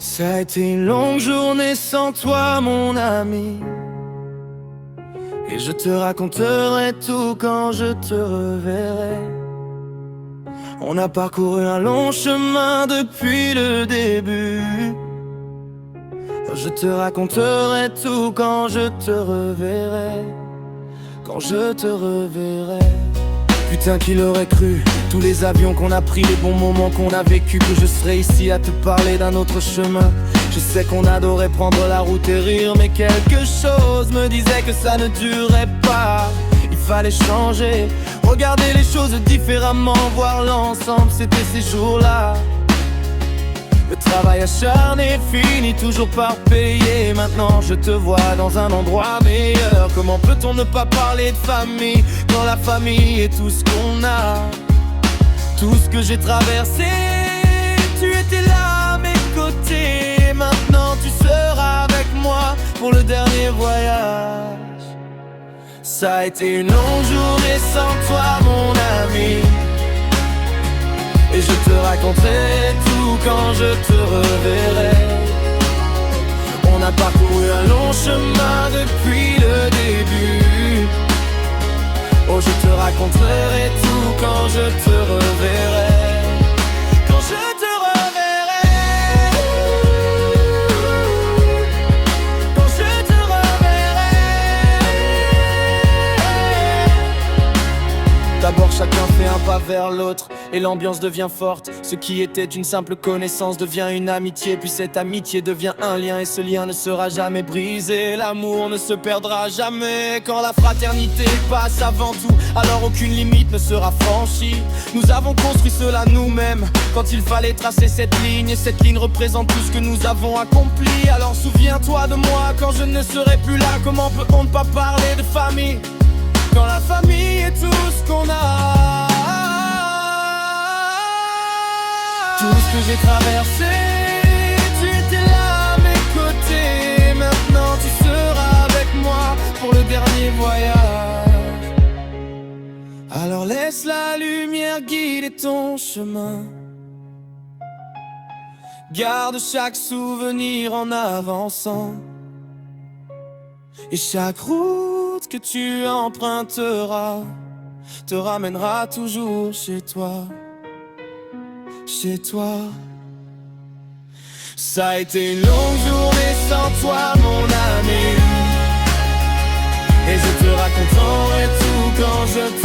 Ça a été une longue journée sans toi, mon ami. Et je te raconterai tout quand je te reverrai. On a parcouru un long chemin depuis le début. Je te raconterai tout quand je te reverrai. Quand je te reverrai. Putain, qui l'aurait cru? Tous les avions qu'on a pris, les bons moments qu'on a vécu, que je serais ici à te parler d'un autre chemin. Je sais qu'on adorait prendre la route et rire, mais quelque chose me disait que ça ne durait pas. Il fallait changer, regarder les choses différemment, voir l'ensemble, c'était ces jours-là. Le travail acharné finit toujours par payer. Maintenant je te vois dans un endroit meilleur. Comment peut-on ne pas parler de famille quand la famille est tout ce qu'on a? Tout ce que j'ai traversé, tu étais là à mes côtés. Maintenant tu seras avec moi pour le dernier voyage. Ça a été une longue journée sans toi, mon ami. Et je te raconterai tout quand je te reverrai. On a parcouru un long chemin depuis le début. Oh, je te raconterai tout quand je te reverrai. Quand je te reverrai. Quand je te reverrai. D'abord chacun fait un pas vers l'autre et l'ambiance devient forte. Ce qui était une simple connaissance devient une amitié. Puis cette amitié devient un lien et ce lien ne sera jamais brisé. L'amour ne se perdra jamais. Quand la fraternité passe avant tout, alors aucune limite ne sera franchie. Nous avons construit cela nous-mêmes quand il fallait tracer cette ligne. Et cette ligne représente tout ce que nous avons accompli. Alors souviens-toi de moi quand je ne serai plus là. Comment peut-on ne pas parler de famille quand la famille est tout ce qu'on a? Tout ce que j'ai traversé, tu étais là à mes côtés. Maintenant tu seras avec moi pour le dernier voyage. Alors laisse la lumière guider ton chemin. Garde chaque souvenir en avançant. Et chaque route que tu emprunteras te ramènera toujours chez toi. Chez toi. Ça a été une longue journée sans toi, mon ami. Et je te raconterai tout quand je te